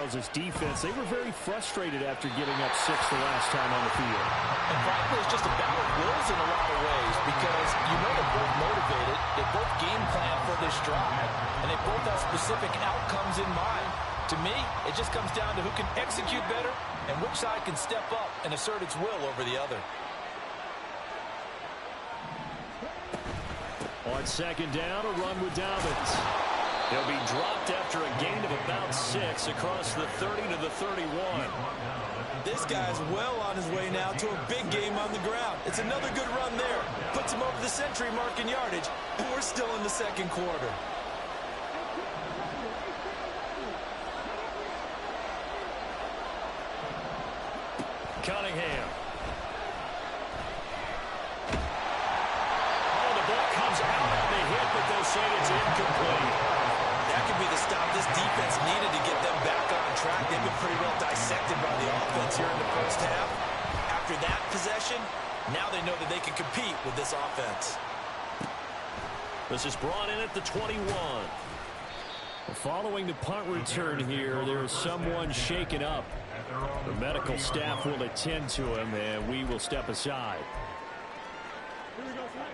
tells us defense, they were very frustrated after giving up 6 the last time on the field. And frankly, it's just a battle of wills in a lot of ways because you know they're both motivated, they both game plan for this drive, and they both have specific outcomes in mind. To me, it just comes down to who can execute better and which side can step up and assert its will over the other. On second down, a run with Dobbins. He'll be dropped after a gain of about 6 across the 30 to the 31. This guy's well on his way now to a big game on the ground. It's another good run there. Puts him over the century mark in yardage, and we're still in the second quarter. Cunningham. Oh, the ball comes out on the hit, but they'll say it's incomplete. That could be the stop this defense needed to get them back on track. They've been pretty well dissected by the offense here in the first half. After that possession, now they know that they can compete with this offense. This is brought in at the 21. Following the punt return here, there is someone shaken up. The medical staff will attend to him, and we will step aside.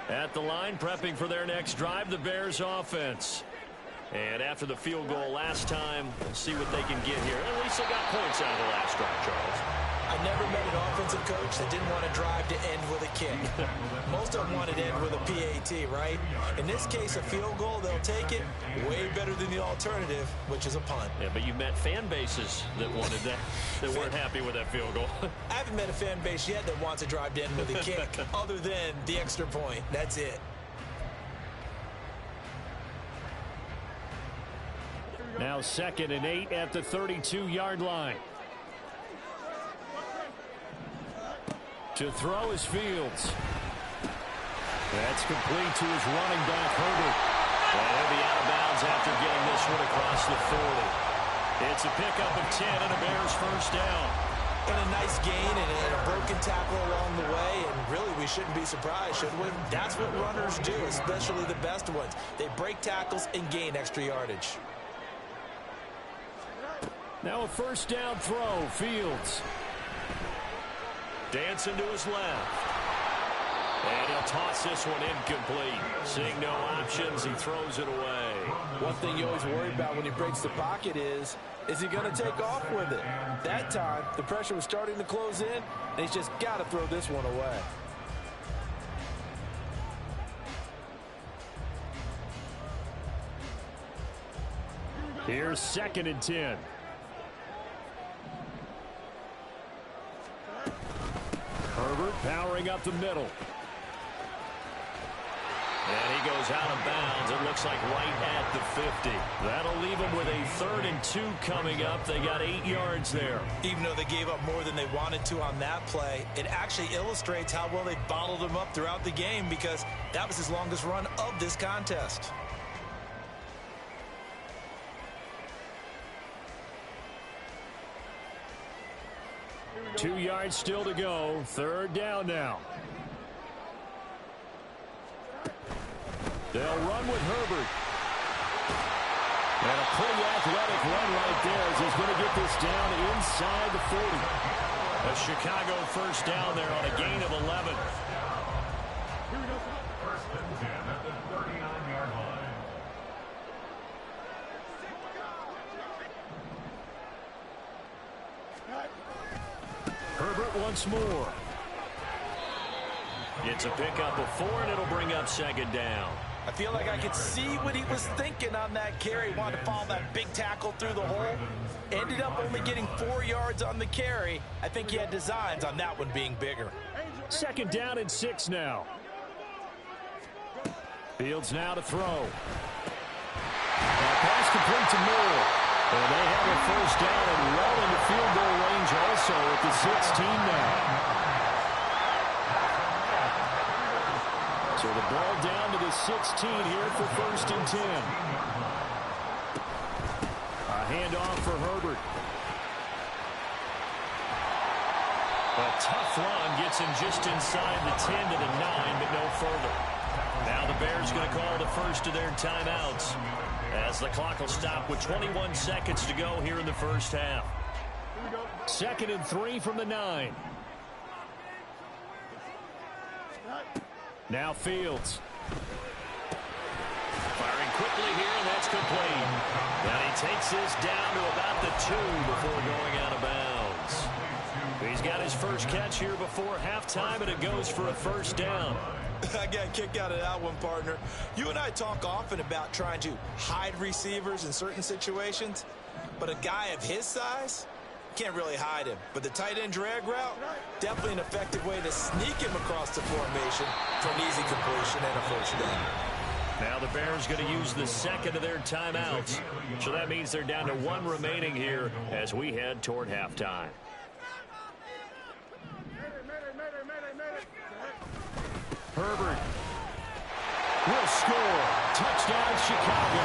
At the line, prepping for their next drive, the Bears offense. And after the field goal last time, we'll see what they can get here. At least they got points out of the last drive, Charles. I never met an offensive coach that didn't want to drive to end with a kick. Most of them wanted to end with a PAT, right? In this case, a field goal, they'll take it. Way better than the alternative, which is a punt. Yeah, but you've met fan bases that wanted that, that weren't happy with that field goal. I haven't met a fan base yet that wants to drive to end with a kick, other than the extra point. That's it. Now 2nd and 8 at the 32-yard line. To throw is Fields. That's complete to his running back, Herbert. And he'll be out of bounds after getting this one across the 40. It's a pickup of 10 and a Bears first down. And a nice gain and a broken tackle along the way, and really we shouldn't be surprised, should we? That's what runners do, especially the best ones. They break tackles and gain extra yardage. Now a first down throw, Fields. Dancing to his left. And he'll toss this one incomplete. Seeing no options, he throws it away. One thing you always worry about when he breaks the pocket is he going to take off with it? That time, the pressure was starting to close in, and he's just got to throw this one away. Here's 2nd and 10. Herbert powering up the middle. And he goes out of bounds. It looks like right at the 50. That'll leave him with a 3rd and 2 coming up. They got 8 yards there. Even though they gave up more than they wanted to on that play, it actually illustrates how well they bottled him up throughout the game because that was his longest run of this contest. Two yards still to go. 3rd down now. They'll run with Herbert. And a pretty athletic run right there as he's going to get this down inside the 40. A Chicago first down there on a gain of 11. First and 10 at the 39-yard line. Herbert once more. It's a pickup of 4, and it'll bring up 2nd down. I feel like I could see what he was thinking on that carry. He wanted to follow that big tackle through the hole. Ended up only getting 4 yards on the carry. I think he had designs on that one being bigger. 2nd down and 6 now. Fields now to throw. Pass complete to Moore. And they have a first down and well into field goal range also at the 16 now. So the ball down to the 16 here for 1st and 10. A handoff for Herbert. A tough run gets him just inside the 10 to the 9, but no further. Now the Bears going to call the first of their timeouts as the clock will stop with 21 seconds to go here in the first half. 2nd and 3 from the 9. Now Fields. Firing quickly here, and that's complete. And he takes this down to about the 2 before going out of bounds. He's got his first catch here before halftime, and it goes for a first down. I got a kick out of that one, partner. You and I talk often about trying to hide receivers in certain situations, but a guy of his size can't really hide him. But the tight end drag route, definitely an effective way to sneak him across the formation for an easy completion and a first down. Now the Bears going to use the second of their timeouts. So that means they're down to 1 remaining here as we head toward halftime. Herbert will score. Touchdown, Chicago.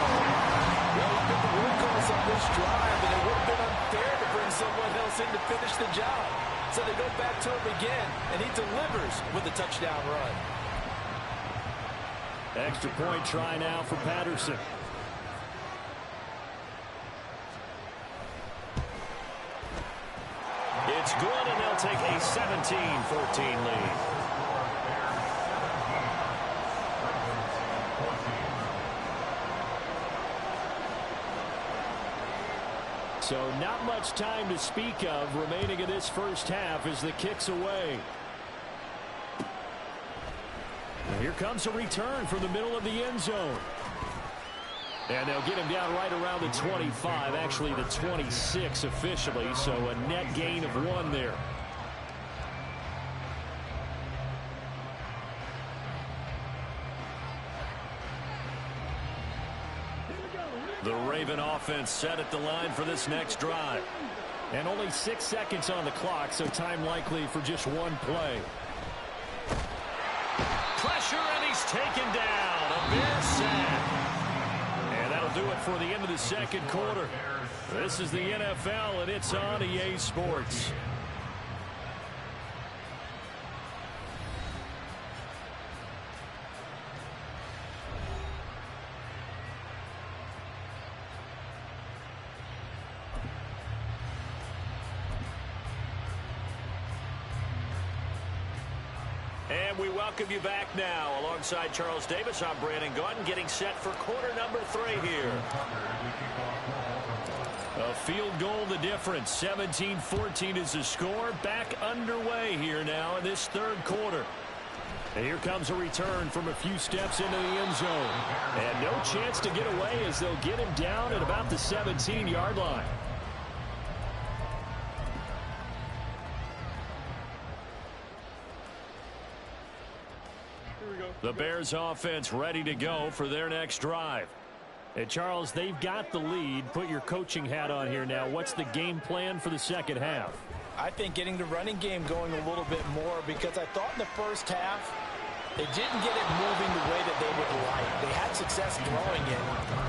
Well, he's been the workhorse on this drive, and it would have been unfair to bring someone else in to finish the job. So they go back to him again, and he delivers with a touchdown run. Extra point try now for Patterson. It's good, and they'll take a 17-14 lead. So not much time to speak of remaining in this first half as the kick's away. And here comes a return from the middle of the end zone. And they'll get him down right around the 25, actually the 26 officially, so a net gain of 1 there. The Raven offense set at the line for this next drive. And only 6 seconds on the clock, so time likely for just 1 play. Pressure, and he's taken down. A Bears sack. And that'll do it for the end of the second quarter. This is the NFL, and it's on EA Sports. And we welcome you back now. Alongside Charles Davis, I'm Brandon Gaudin, getting set for quarter number 3 here. A field goal the difference. 17-14 is the score. Back underway here now in this third quarter. And here comes a return from a few steps into the end zone. And no chance to get away as they'll get him down at about the 17-yard line. The Bears offense ready to go for their next drive. And Charles, they've got the lead. Put your coaching hat on here now. What's the game plan for the second half? I think getting the running game going a little bit more, because I thought in the first half they didn't get it moving the way that they would like. They had success throwing it.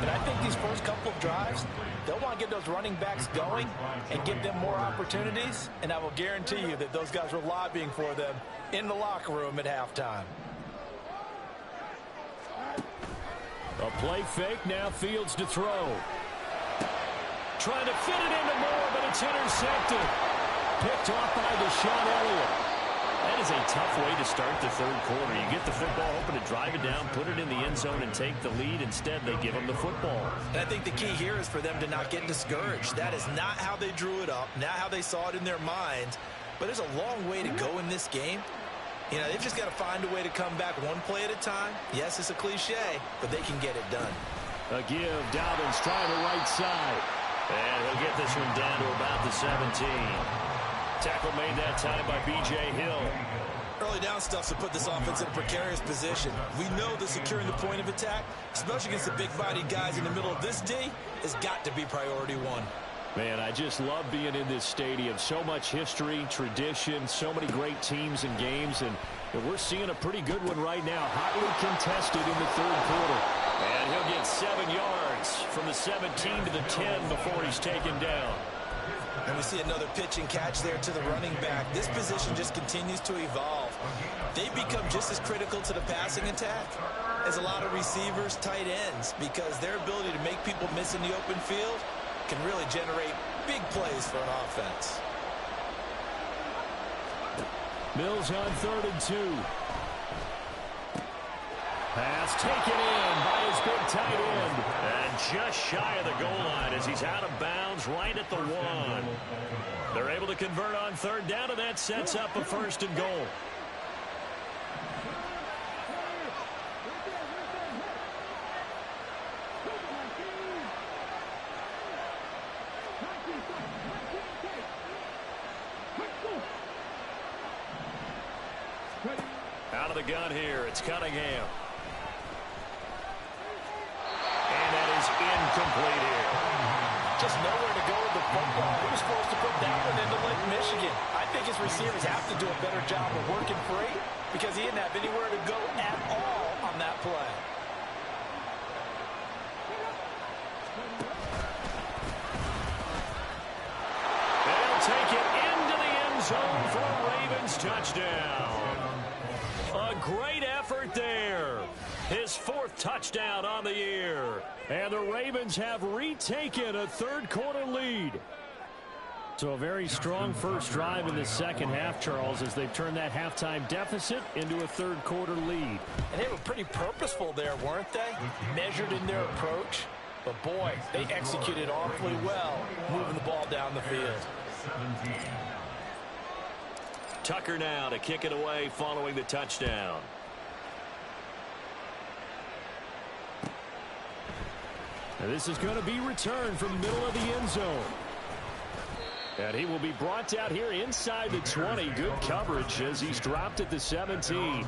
And I think these first couple of drives, they'll want to get those running backs going and give them more opportunities. And I will guarantee you that those guys were lobbying for them in the locker room at halftime. A play fake, now Fields to throw. Trying to fit it into Moore, but it's intercepted. Picked off by Deshaun Elliott. That is a tough way to start the third quarter. You get the football, hoping to drive it down, put it in the end zone, and take the lead. Instead, they give them the football. And I think the key here is for them to not get discouraged. That is not how they drew it up, not how they saw it in their minds. But there's a long way to go in this game. You know, they've just got to find a way to come back one play at a time. Yes, it's a cliche, but they can get it done. A give, Dobbins trying the right side. And he'll get this one down to about the 17. Tackle made that time by B.J. Hill. Early down stuff to put this offense in a precarious position. We know that securing the point of attack, especially against the big-bodied guys in the middle of this D, has got to be priority 1. Man, I just love being in this stadium. So much history, tradition, so many great teams and games, and we're seeing a pretty good one right now. Hotly contested in the third quarter. And he'll get 7 yards from the 17 to the 10 before he's taken down. And we see another pitch and catch there to the running back. This position just continues to evolve. They become just as critical to the passing attack is a lot of receivers, tight ends, because their ability to make people miss in the open field can really generate big plays for an offense. Mills on 3rd and 2. Pass taken in by his big tight end. And just shy of the goal line as he's out of bounds right at the 1. They're able to convert on 3rd down, and that sets up a 1st and goal. Out of the gun here, it's Cunningham. And that is incomplete here. Just nowhere to go with the football. He was forced to put that one into Lake Michigan. I think his receivers have to do a better job of working free because he didn't have anywhere to go at all on that play. They'll take it into the end zone for a Ravens touchdown. A great effort there. His 4th touchdown on the year. And the Ravens have retaken a 3rd quarter lead. So a very strong first drive in the second half, Charles, as they've turned that halftime deficit into a 3rd quarter lead. And they were pretty purposeful there, weren't they? Measured in their approach. But boy, they executed awfully well, moving the ball down the field. Tucker now to kick it away following the touchdown. And this is going to be returned from the middle of the end zone. And he will be brought out here inside the 20. Good coverage as he's dropped at the 17.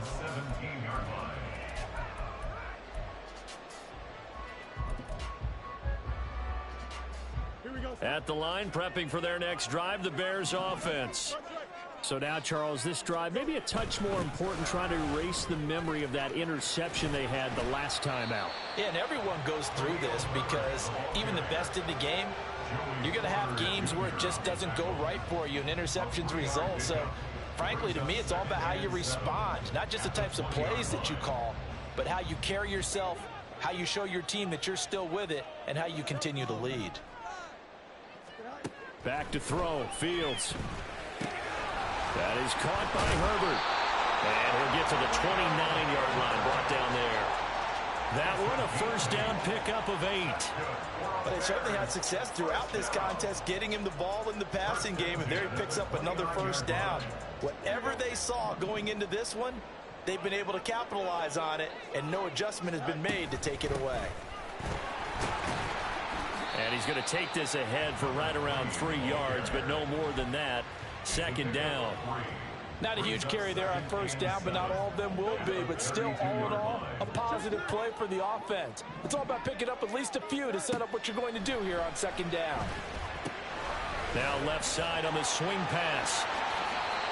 At the line, prepping for their next drive, the Bears offense. So now, Charles, this drive maybe a touch more important, trying to erase the memory of that interception they had the last time out. Yeah, and everyone goes through this because even the best in the game, you're going to have games where it just doesn't go right for you and interceptions result. So, frankly, to me, it's all about how you respond, not just the types of plays that you call, but how you carry yourself, how you show your team that you're still with it, and how you continue to lead. Back to throw, Fields. That is caught by Herbert. And he'll get to the 29-yard line, brought down there. That one a first down pickup of 8. But they certainly had success throughout this contest, getting him the ball in the passing game, and there he picks up another first down. Whatever they saw going into this one, they've been able to capitalize on it, and no adjustment has been made to take it away. And he's going to take this ahead for right around 3 yards, but no more than that. 2nd down. Not a huge carry there on first down, but not all of them will be. But still, all in all, a positive play for the offense. It's all about picking up at least a few to set up what you're going to do here on 2nd down. Now left side on the swing pass.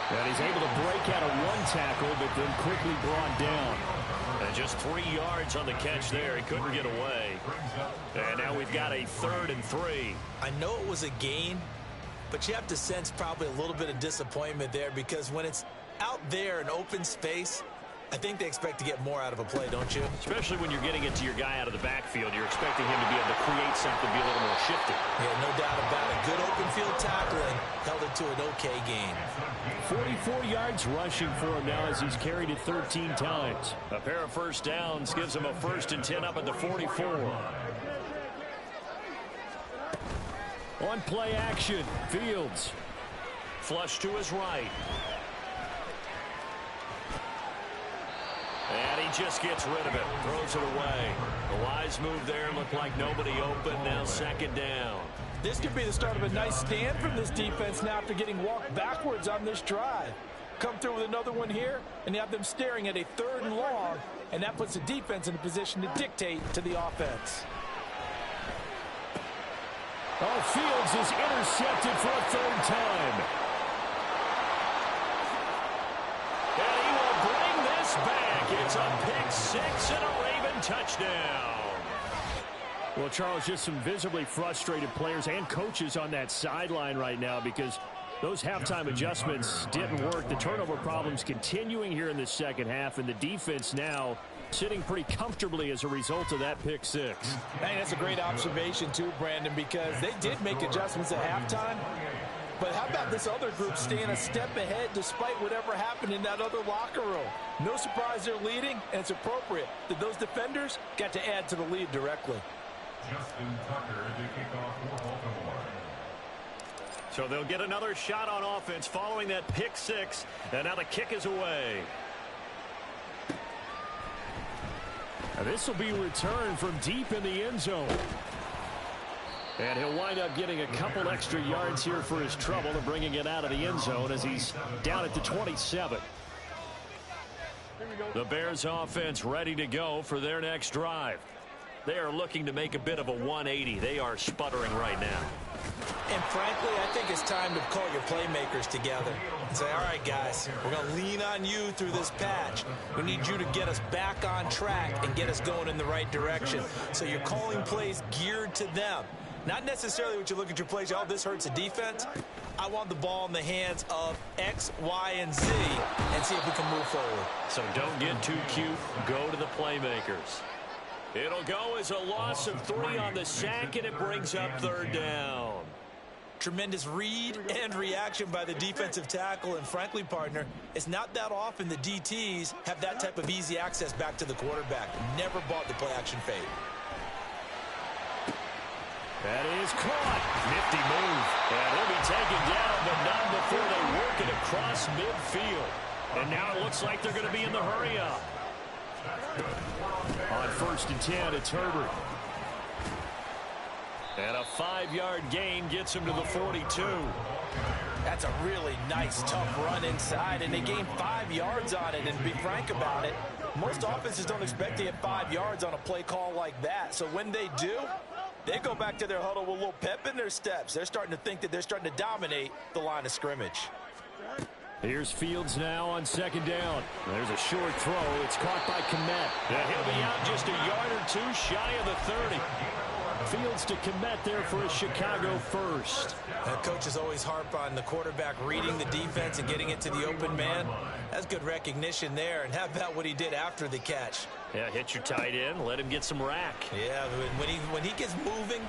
And he's able to break out of 1 tackle, but then quickly brought down. And just 3 yards on the catch there. He couldn't get away. And now we've got a 3rd and 3. I know it was a gain, but you have to sense probably a little bit of disappointment there because when it's out there in open space, I think they expect to get more out of a play, don't you? Especially when you're getting it to your guy out of the backfield. You're expecting him to be able to create something, be a little more shifty. Yeah, no doubt about it. Good open field tackling held it to an okay gain. 44 yards rushing for him now as he's carried it 13 times. A pair of first downs gives him a 1st and 10 up at the 44. On play action, Fields. Flush to his right. And he just gets rid of it. Throws it away. A wise move there. Looked like nobody open. Now 2nd down. This could be the start of a nice stand from this defense now after getting walked backwards on this drive. Come through with another one here, and you have them staring at a 3rd and long, and that puts the defense in a position to dictate to the offense. Oh, Fields is intercepted for a 3rd time. And he will bring this back. It's a pick 6 and a Raven touchdown. Well, Charles, just some visibly frustrated players and coaches on that sideline right now because those halftime adjustments didn't work. The turnover problems continuing here in the second half, and the defense now Sitting pretty comfortably as a result of that pick six. I think that's a great observation too, Brandon, because they did make adjustments at halftime. But how about this other group staying a step ahead despite whatever happened in that other locker room? No surprise they're leading, and it's appropriate that those defenders got to add to the lead directly. Justin Tucker to kick off for Baltimore. So they'll get another shot on offense following that pick six, and now the kick is away. This will be returned from deep in the end zone. And he'll wind up getting a couple extra yards here for his trouble and bringing it out of the end zone as he's down at the 27. The Bears offense ready to go for their next drive. They are looking to make a bit of a 180. They are sputtering right now. And frankly, I think it's time to call your playmakers together and say, all right, guys, we're going to lean on you through this patch. We need you to get us back on track and get us going in the right direction. So you're calling plays geared to them. Not necessarily what you look at your plays, oh, this hurts the defense. I want the ball in the hands of X, Y, and Z and see if we can move forward. So don't get too cute. Go to the playmakers. It'll go as a loss of 3 on the sack, and it brings up third down. Tremendous read and reaction by the defensive tackle, and frankly, partner, it's not that often the DTs have that type of easy access back to the quarterback. Never bought the play action fade. That is caught. Nifty move. And he'll be taken down, but not before they work it across midfield. And now it looks like they're going to be in the hurry up. On 1st and 10, it's Herbert. And a 5-yard gain gets him to the 42. That's a really nice, tough run inside, and they gained 5 yards on it. And to be frank about it, most offenses don't expect to get 5 yards on a play call like that. So when they do, they go back to their huddle with a little pep in their steps. They're starting to think that they're starting to dominate the line of scrimmage. Here's Fields now on 2nd down. There's a short throw. It's caught by Kmet. He'll be out just a yard or 2 shy of the 30. Fields to Kmet there for a Chicago first. Coaches always harp on the quarterback reading the defense and getting it to the open man. That's good recognition there. And how about what he did after the catch? Yeah, hit your tight end, let him get some rack. Yeah, when he gets moving,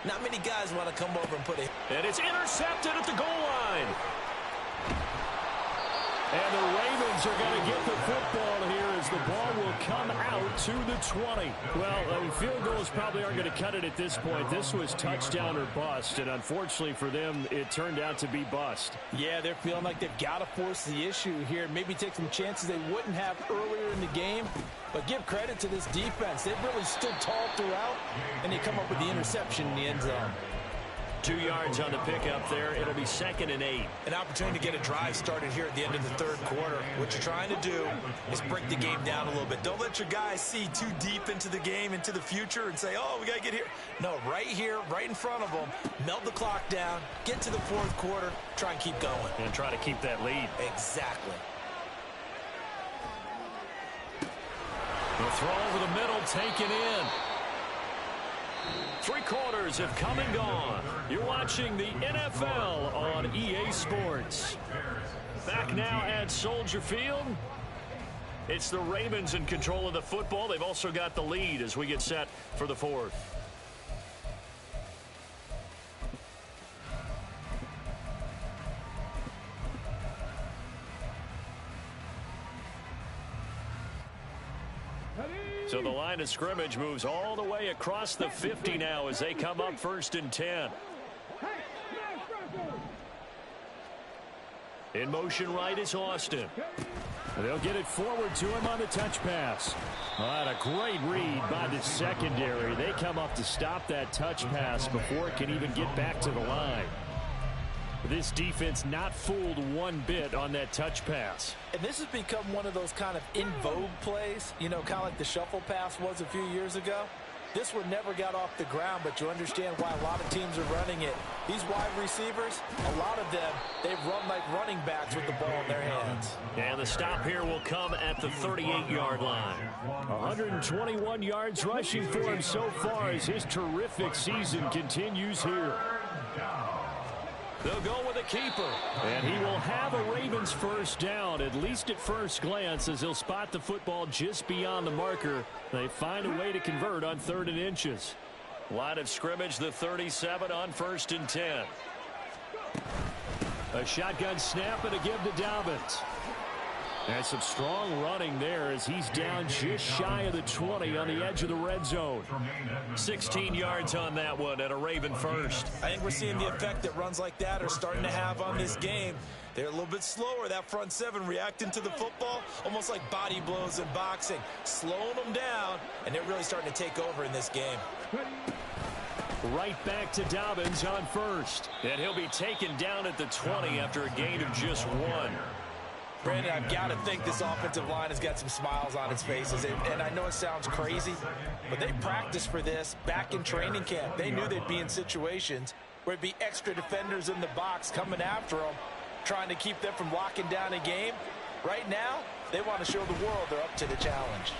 not many guys want to come over and put it. And it's intercepted at the goal line. And the Ravens are going to get the football here as the ball will come out to the 20. Well, field goals probably aren't going to cut it at this point. This was touchdown or bust, and unfortunately for them, it turned out to be bust. Yeah, they're feeling like they've got to force the issue here. Maybe take some chances they wouldn't have earlier in the game. But give credit to this defense. They've really stood tall throughout, and they come up with the interception in the end zone. 2 yards on the pickup there. It'll be 2nd and 8. An opportunity to get a drive started here at the end of the 3rd quarter. What you're trying to do is break the game down a little bit. Don't let your guys see too deep into the game, into the future, and say, oh, we got to get here. No, right here, right in front of them, melt the clock down, get to the 4th quarter, try and keep going. And try to keep that lead. Exactly. The throw over the middle, taken in. 3 quarters have come and gone. You're watching the NFL on EA Sports. Back now at Soldier Field. It's the Ravens in control of the football. They've also got the lead as we get set for the 4th. So the line of scrimmage moves all the way across the 50 now as they come up 1st and 10. In motion right is Austin. They'll get it forward to him on the touch pass. And a great read by the secondary. They come up to stop that touch pass before it can even get back to the line. This defense not fooled one bit on that touch pass. And this has become one of those kind of in vogue plays, you know, kind of like the shuffle pass was a few years ago. This one never got off the ground, but you understand why a lot of teams are running it. These wide receivers, a lot of them, they've run like running backs with the ball in their hands. And the stop here will come at the 38-yard line. 121 yards rushing for him so far as his terrific season continues here. They'll go with a keeper. And he will have a Ravens first down, at least at first glance, as he'll spot the football just beyond the marker. They find a way to convert on 3rd and inches. Line of scrimmage, the 37 on 1st and 10. A shotgun snap and a give to Dobbins. And some strong running there as he's down just shy of the 20 on the edge of the red zone. 16 yards on that one and a Raven first. I think we're seeing the effect that runs like that are starting to have on this game. They're a little bit slower, that front seven reacting to the football, almost like body blows in boxing, slowing them down, and they're really starting to take over in this game. Right back to Dobbins on first. And he'll be taken down at the 20 after a gain of just 1. Brandon, I've got to think this offensive line has got some smiles on its faces. And I know it sounds crazy, but they practiced for this back in training camp. They knew they'd be in situations where it'd be extra defenders in the box coming after them, trying to keep them from locking down a game. Right now, they want to show the world they're up to the challenge.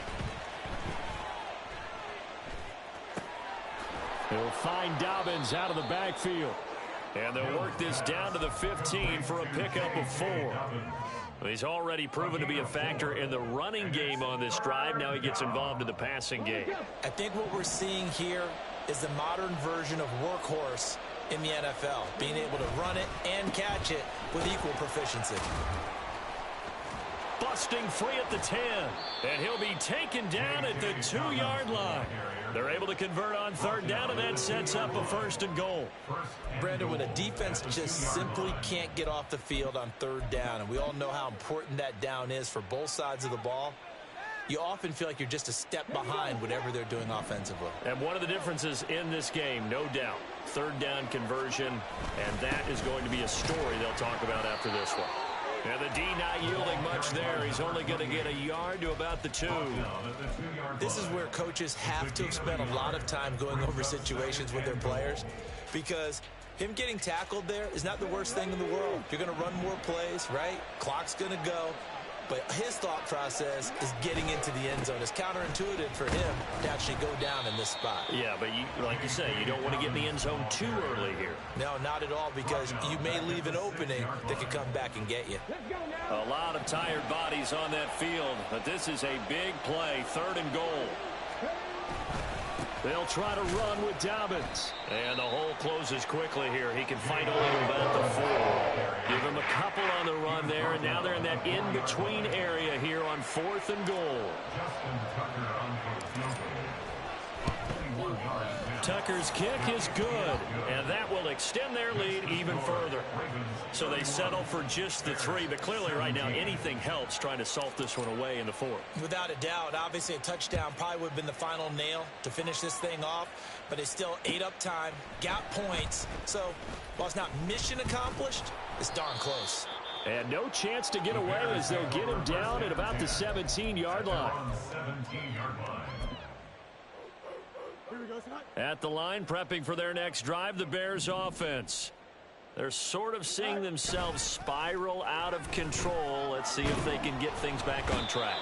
He'll find Dobbins out of the backfield. And they'll work this down to the 15 for a pickup of 4. He's already proven to be a factor in the running game on this drive. Now he gets involved in the passing game. I think what we're seeing here is the modern version of workhorse in the NFL, being able to run it and catch it with equal proficiency. Busting free at the 10. And he'll be taken down at the 2-yard line. They're able to convert on 3rd down, and that sets up a 1st and goal. Brandon, when a defense just simply can't get off the field on 3rd down, and we all know how important that down is for both sides of the ball, you often feel like you're just a step behind whatever they're doing offensively. And one of the differences in this game, no doubt, 3rd down conversion, and that is going to be a story they'll talk about after this one. And the D not yielding much there. He's only going to get a yard to about the 2. This is where coaches have to have spent a lot of time going over situations with their players, because him getting tackled there is not the worst thing in the world. You're going to run more plays, right? Clock's going to go. But his thought process is getting into the end zone. It's counterintuitive for him to actually go down in this spot. Yeah, but like you say, you don't want to get in the end zone too early here. No, not at all, because you may leave an opening that could come back and get you. A lot of tired bodies on that field, but this is a big play, 3rd and goal. They'll try to run with Dobbins. And the hole closes quickly here. He can fight only about the 4. Give him a couple on the run there, and now they're in that in-between area here on 4th and goal. Tucker's kick is good, and that will extend their lead even further. So they settle for just the 3, but clearly right now anything helps trying to salt this one away in the 4th. Without a doubt, obviously a touchdown probably would have been the final nail to finish this thing off, but it's still ate up time, got points. So while it's not mission accomplished, it's darn close. And no chance to get away as they'll get him down at about the 17-yard line. At the line, prepping for their next drive, the Bears offense. They're sort of seeing themselves spiral out of control. Let's see if they can get things back on track.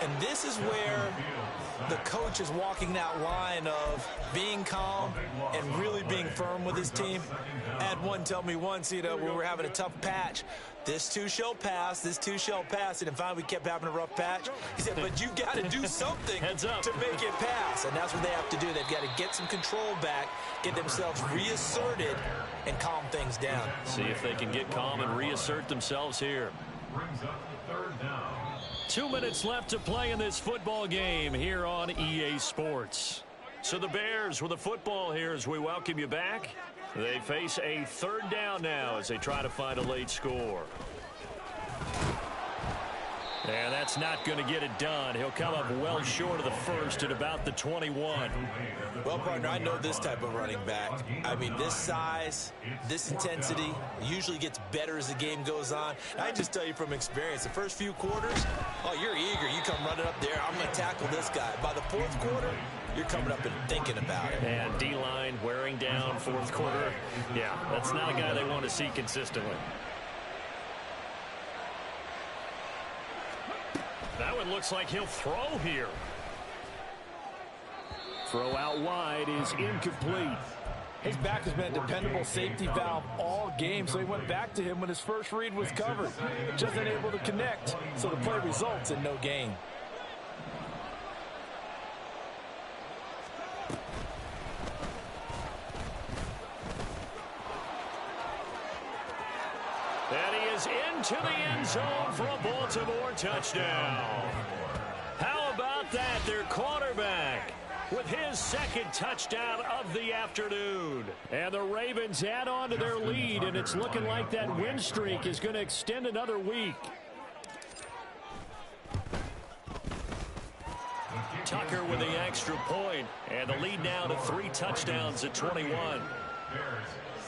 And this is where the coach is walking that line of being calm and really being firm with his team. I had one tell me once, when we were having a tough patch, this too shall pass, this too shall pass. And finally we kept having a rough patch. He said, but you got to do something to make it pass. And that's what they have to do. They've got to get some control back, get themselves reasserted, and calm things down. See if they can get calm and reassert themselves here. 2 minutes left to play in this football game here on EA Sports. So the Bears with the football here as we welcome you back. They face a 3rd down now as they try to find a late score. And that's not going to get it done. He'll come up well short of the 1st at about the 21. Well, partner, I know this type of running back. I mean, this size, this intensity usually gets better as the game goes on. I can just tell you from experience, the first few quarters, oh, you're eager. You come running up there. I'm going to tackle this guy. By the 4th quarter, you're coming up and thinking about it. And D-line wearing down 4th quarter. Yeah, that's not a guy they want to see consistently. That one looks like he'll throw here. Throw out wide is incomplete. His back has been a dependable safety valve all game, so he went back to him when his first read was covered. Just unable to connect, so the play results in no gain. And he is into the end zone for a Baltimore touchdown. How about that? Their quarterback with his second touchdown of the afternoon. And the Ravens add on to their lead, and it's looking like that win streak is going to extend another week. Tucker with the extra point, and the lead now to 3 touchdowns at 21. Bears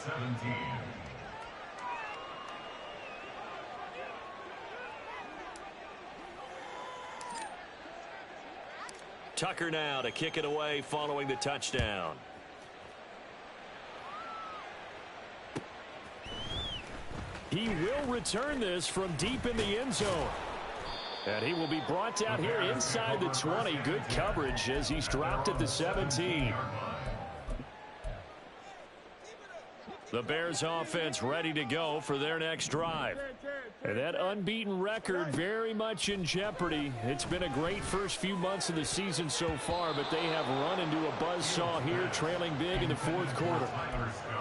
17. Tucker now to kick it away following the touchdown. He will return this from deep in the end zone. And he will be brought down here inside the 20. Good coverage as he's dropped at the 17. The Bears offense ready to go for their next drive. And that unbeaten record very much in jeopardy. It's been a great first few months of the season so far, but they have run into a buzzsaw here, trailing big in the fourth quarter.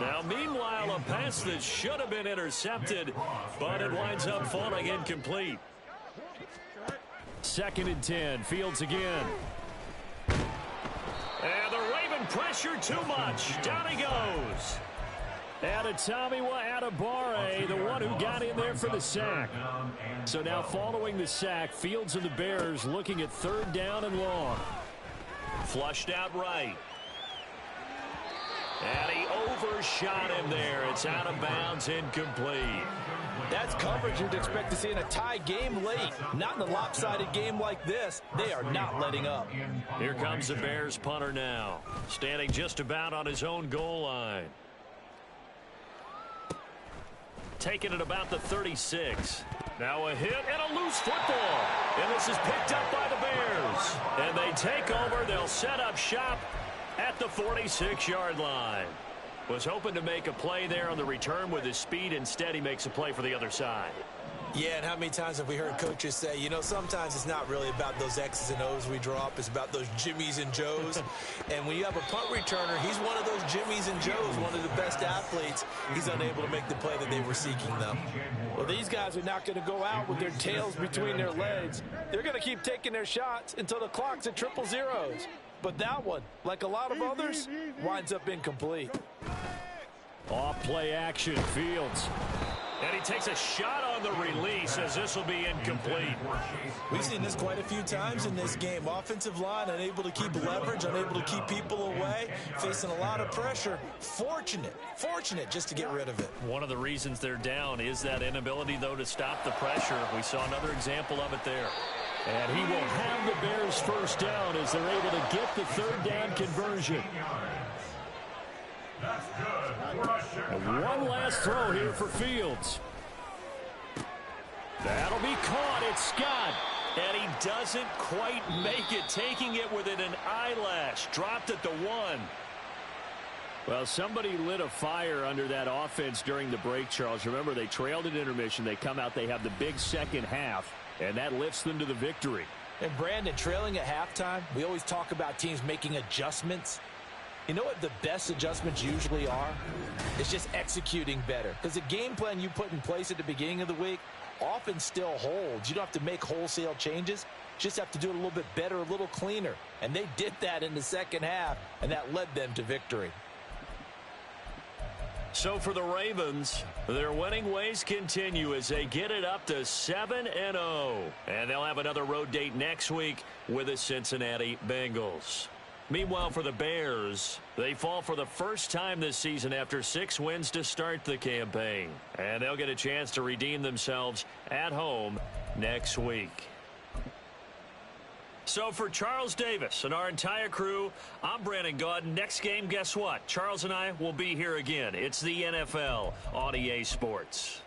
Now, meanwhile, a pass that should have been intercepted, but it winds up falling incomplete. 2nd and 10, Fields again. And the Raven pressure too much. Down he goes. Adetomiwa Adebawore, the one who got in there for the sack. So now following the sack, Fields and the Bears looking at 3rd down and long. Flushed out right. And he overshot him there. It's out of bounds, incomplete. That's coverage you'd expect to see in a tie game late. Not in a lopsided game like this. They are not letting up. Here comes the Bears punter now, standing just about on his own goal line. Taking it about the 36. Now a hit and a loose football. And this is picked up by the Bears. And they take over. They'll set up shop at the 46-yard line. Was hoping to make a play there on the return with his speed. Instead, he makes a play for the other side. Yeah, and how many times have we heard coaches say, you know, sometimes it's not really about those X's and O's we drop. It's about those Jimmies and Joes. And when you have a punt returner, he's one of those Jimmies and Joes, one of the best athletes. He's unable to make the play that they were seeking, though. Well, these guys are not going to go out with their tails between their legs. They're going to keep taking their shots until the clock's at 000. But that one, like a lot of others, winds up incomplete. Off play action, Fields. And he takes a shot on the release as this will be incomplete. We've seen this quite a few times in this game. Offensive line unable to keep leverage, unable to keep people away, facing a lot of pressure. Fortunate just to get rid of it. One of the reasons they're down is that inability, though, to stop the pressure. We saw another example of it there. And he will have the Bears first down as they're able to get the 3rd down conversion. That's good. And one last throw here for Fields. That'll be caught. It's Scott. And he doesn't quite make it, taking it within an eyelash. Dropped at the 1. Well, somebody lit a fire under that offense during the break, Charles. Remember, they trailed at intermission. They come out, they have the big second half, and that lifts them to the victory. And Brandon, trailing at halftime, we always talk about teams making adjustments. You know what the best adjustments usually are? It's just executing better. Because the game plan you put in place at the beginning of the week often still holds. You don't have to make wholesale changes. You just have to do it a little bit better, a little cleaner. And they did that in the second half, and that led them to victory. So for the Ravens, their winning ways continue as they get it up to 7-0. And they'll have another road date next week with the Cincinnati Bengals. Meanwhile, for the Bears, they fall for the first time this season after 6 wins to start the campaign. And they'll get a chance to redeem themselves at home next week. So for Charles Davis and our entire crew, I'm Brandon Gaudin. Next game, guess what? Charles and I will be here again. It's the NFL on EA Sports.